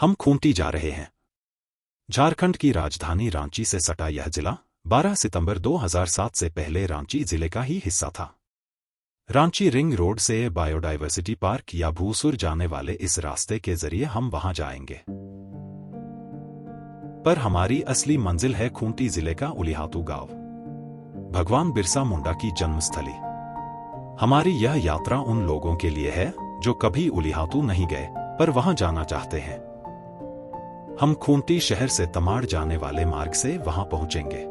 हम खूंटी जा रहे हैं। झारखंड की राजधानी रांची से सटा यह जिला 12 सितंबर 2007 से पहले रांची जिले का ही हिस्सा था। रांची रिंग रोड से बायोडायवर्सिटी पार्क या भूसुर जाने वाले इस रास्ते के जरिए हम वहां जाएंगे। पर हमारी असली मंजिल है खूंटी जिले का उलिहातू गांव, भगवान बिरसा मुंडा की जन्मस्थली। हमारी यह यात्रा उन लोगों के लिए है जो कभी उलिहातू नहीं गए पर वहां जाना चाहते हैं। हम खूंटी शहर से तमाड़ जाने वाले मार्ग से वहां पहुंचेंगे।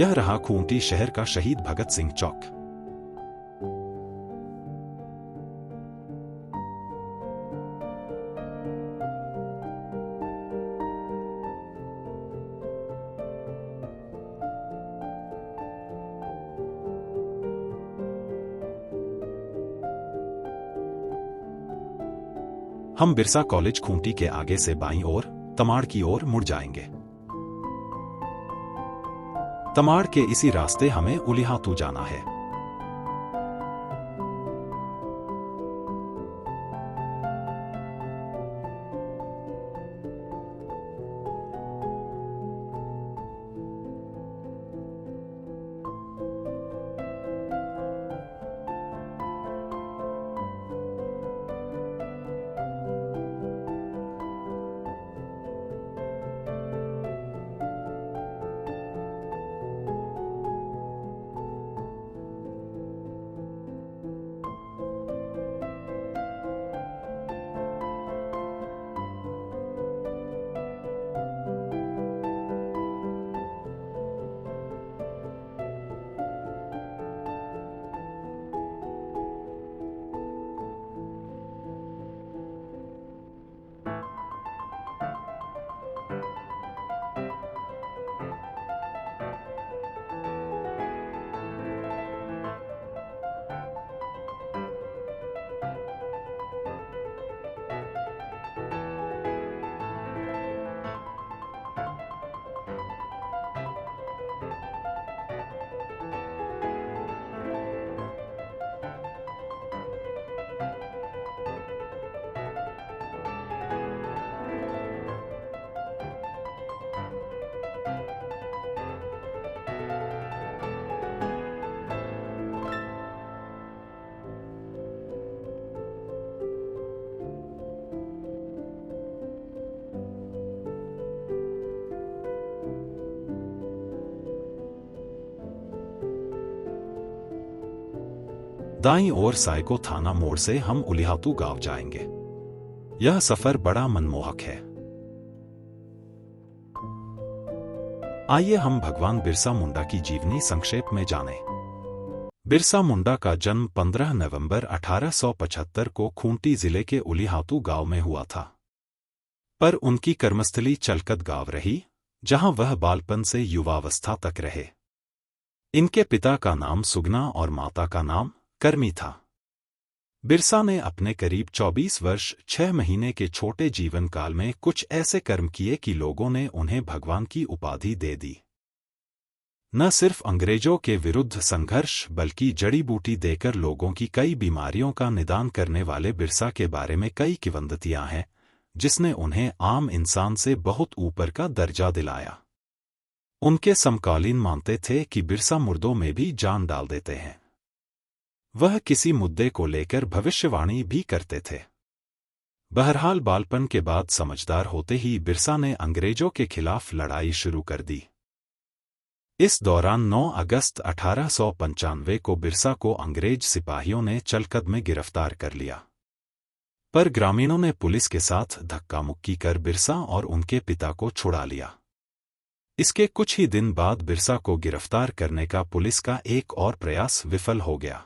यह रहा खूंटी शहर का शहीद भगत सिंह चौक। हम बिरसा कॉलेज खूंटी के आगे से बाईं ओर तमाड़ की ओर मुड़ जाएंगे। तमाड़ के इसी रास्ते हमें उलिहातू जाना है। दाईं ओर साइको थाना मोड़ से हम उलिहातू गांव जाएंगे। यह सफर बड़ा मनमोहक है। आइए हम भगवान बिरसा मुंडा की जीवनी संक्षेप में जानें। बिरसा मुंडा का जन्म 15 नवंबर 1875 को खूंटी जिले के उलिहातू गांव में हुआ था। पर उनकी कर्मस्थली चलकत गांव रही, जहां वह बालपन से युवावस्था तक रहे। इनके पिता का नाम सुगना और माता का नाम कर्मी था। बिरसा ने अपने करीब 24 वर्ष 6 महीने के छोटे जीवन काल में कुछ ऐसे कर्म किए कि लोगों ने उन्हें भगवान की उपाधि दे दी। न सिर्फ अंग्रेजों के विरुद्ध संघर्ष बल्कि जड़ी बूटी देकर लोगों की कई बीमारियों का निदान करने वाले बिरसा के बारे में कई किंवदंतियां हैं, जिसने उन्हें आम इंसान से बहुत ऊपर का दर्जा दिलाया। उनके समकालीन मानते थे कि बिरसा मुर्दों में भी जान डाल देते हैं। वह किसी मुद्दे को लेकर भविष्यवाणी भी करते थे। बहरहाल बालपन के बाद समझदार होते ही बिरसा ने अंग्रेजों के खिलाफ लड़ाई शुरू कर दी। इस दौरान 9 अगस्त 1895 को बिरसा को अंग्रेज सिपाहियों ने चलकत में गिरफ्तार कर लिया। पर ग्रामीणों ने पुलिस के साथ धक्का मुक्की कर बिरसा और उनके पिता को छुड़ा लिया। इसके कुछ ही दिन बाद बिरसा को गिरफ्तार करने का पुलिस का एक और प्रयास विफल हो गया।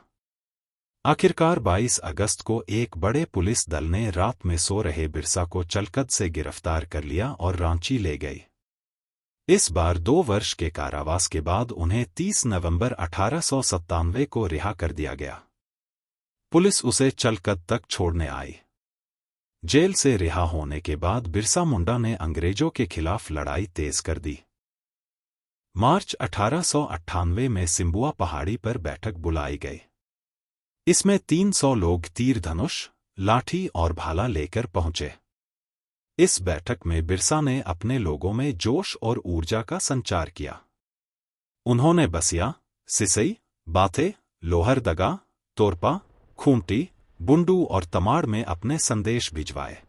आखिरकार 22 अगस्त को एक बड़े पुलिस दल ने रात में सो रहे बिरसा को चलकत से गिरफ्तार कर लिया और रांची ले गए। इस बार 2 वर्ष के कारावास के बाद उन्हें 30 नवंबर 1897 को रिहा कर दिया गया। पुलिस उसे चलकत तक छोड़ने आई। जेल से रिहा होने के बाद बिरसा मुंडा ने अंग्रेजों के खिलाफ लड़ाई तेज कर दी। मार्च 1898 में सिम्बुआ पहाड़ी पर बैठक बुलाई गई। इसमें 300 लोग तीर धनुष, लाठी और भाला लेकर पहुंचे। इस बैठक में बिरसा ने अपने लोगों में जोश और ऊर्जा का संचार किया। उन्होंने बसिया, सिसई, बाथे, लोहरदगा, तोरपा, खूंटी, बुंडू और तमाड़ में अपने संदेश भिजवाए।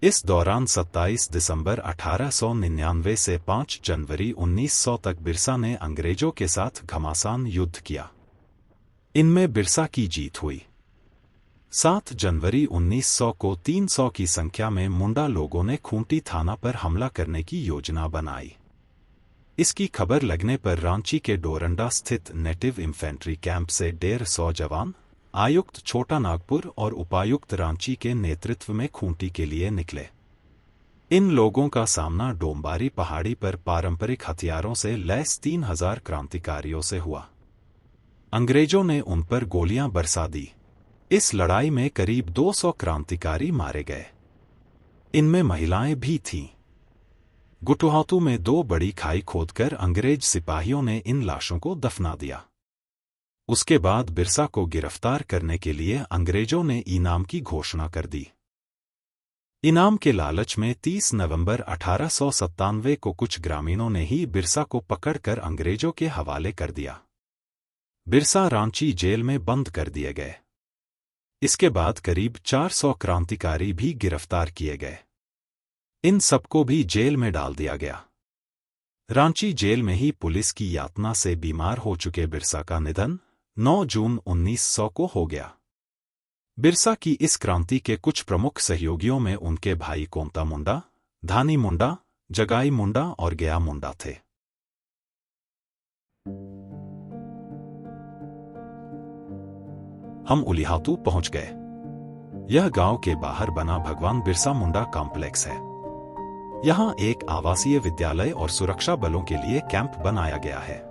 इस दौरान 27 दिसंबर 1899 से 5 जनवरी 1900 तक बिरसा ने अंग्रेजों के साथ घमासान युद्ध किया। इनमें बिरसा की जीत हुई। 7 जनवरी 1900 को 300 की संख्या में मुंडा लोगों ने खूंटी थाना पर हमला करने की योजना बनाई। इसकी खबर लगने पर रांची के डोरंडा स्थित नेटिव इन्फेंट्री कैंप से 150 जवान, आयुक्त छोटा नागपुर और उपायुक्त रांची के नेतृत्व में खूंटी के लिए निकले। इन लोगों का सामना डोंबारी पहाड़ी पर पारंपरिक हथियारों से लैस 3000 क्रांतिकारियों से हुआ। अंग्रेजों ने उन पर गोलियां बरसा दी। इस लड़ाई में करीब 200 क्रांतिकारी मारे गए। इनमें महिलाएं भी थीं। गुटुहातू में 2 बड़ी खाई खोदकर अंग्रेज सिपाहियों ने इन लाशों को दफना दिया। उसके बाद बिरसा को गिरफ्तार करने के लिए अंग्रेजों ने इनाम की घोषणा कर दी। इनाम के लालच में 30 नवंबर 1897 को कुछ ग्रामीणों ने ही बिरसा को पकड़कर अंग्रेजों के हवाले कर दिया। बिरसा रांची जेल में बंद कर दिए गए। इसके बाद करीब 400 क्रांतिकारी भी गिरफ्तार किए गए। इन सबको भी जेल में डाल दिया गया। रांची जेल में ही पुलिस की यातना से बीमार हो चुके बिरसा का निधन 9 जून 1900 को हो गया। बिरसा की इस क्रांति के कुछ प्रमुख सहयोगियों में उनके भाई कोंता मुंडा, धानी मुंडा, जगाई मुंडा और गया मुंडा थे। हम उलिहातू पहुंच गए। यह गांव के बाहर बना भगवान बिरसा मुंडा कॉम्प्लेक्स है। यहां एक आवासीय विद्यालय और सुरक्षा बलों के लिए कैंप बनाया गया है।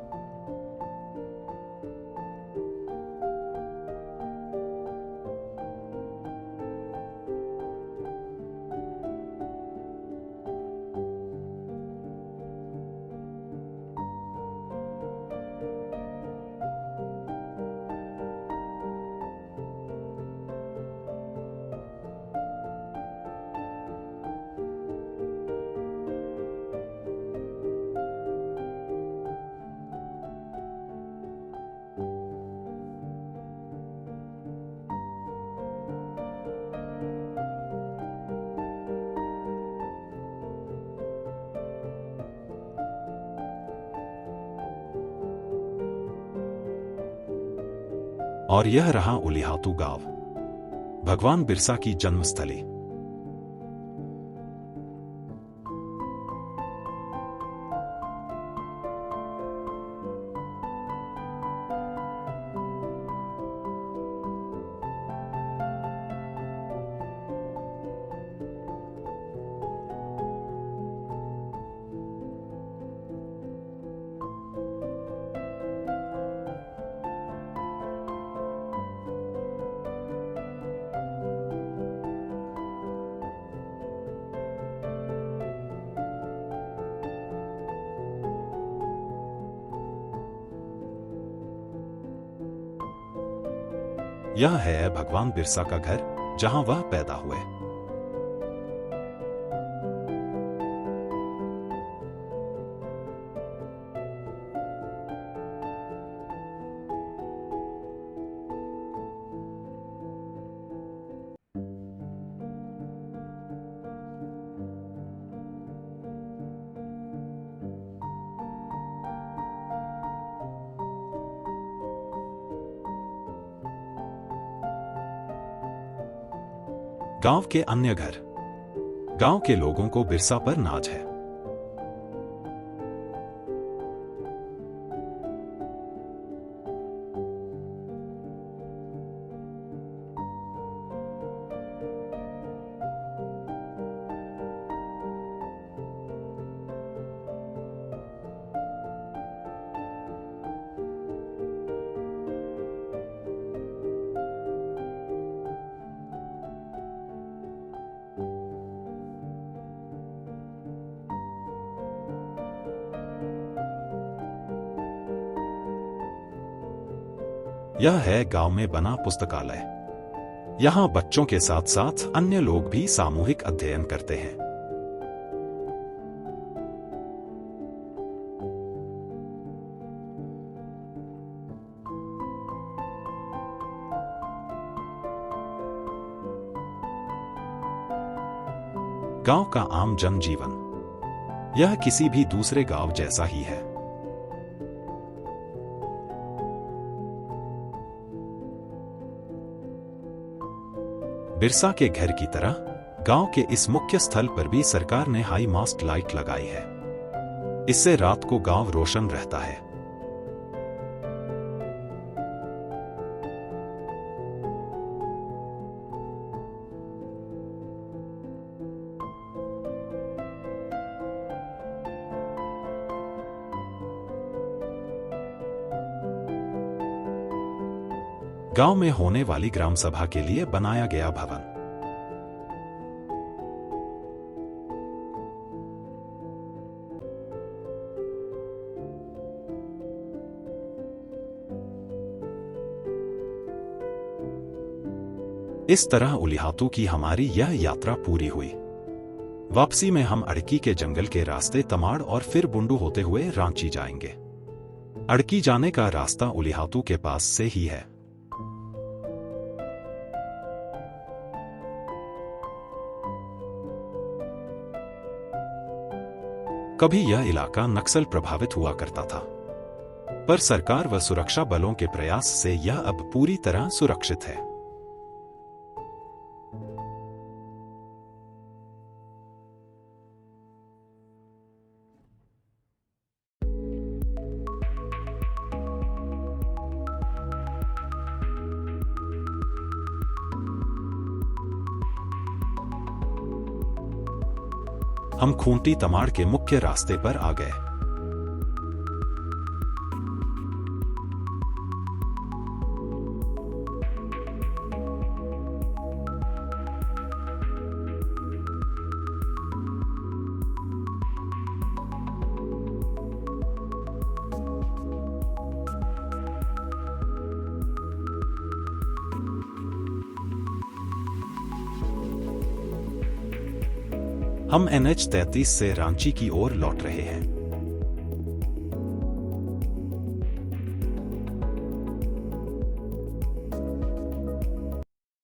और यह रहा उलिहातू गांव, भगवान बिरसा की जन्मस्थली। यह है भगवान बिरसा का घर, जहां वह पैदा हुए। गांव के अन्य घर। गांव के लोगों को बिरसा पर नाज है। यह है गांव में बना पुस्तकालय। यहाँ बच्चों के साथ साथ अन्य लोग भी सामूहिक अध्ययन करते हैं। गांव का आम जनजीवन, यह किसी भी दूसरे गांव जैसा ही है। बिरसा के घर की तरह गांव के इस मुख्य स्थल पर भी सरकार ने हाई मास्ट लाइट लगाई है। इससे रात को गांव रोशन रहता है। गांव में होने वाली ग्राम सभा के लिए बनाया गया भवन। इस तरह उलिहातू की हमारी यह यात्रा पूरी हुई। वापसी में हम अड़की के जंगल के रास्ते तमाड़ और फिर बुंडू होते हुए रांची जाएंगे। अड़की जाने का रास्ता उलिहातू के पास से ही है। कभी यह इलाका नक्सल प्रभावित हुआ करता था, पर सरकार व सुरक्षा बलों के प्रयास से यह अब पूरी तरह सुरक्षित है। हम खूंटी तमाड़ के मुख्य रास्ते पर आ गए। हम NH 33 से रांची की ओर लौट रहे हैं।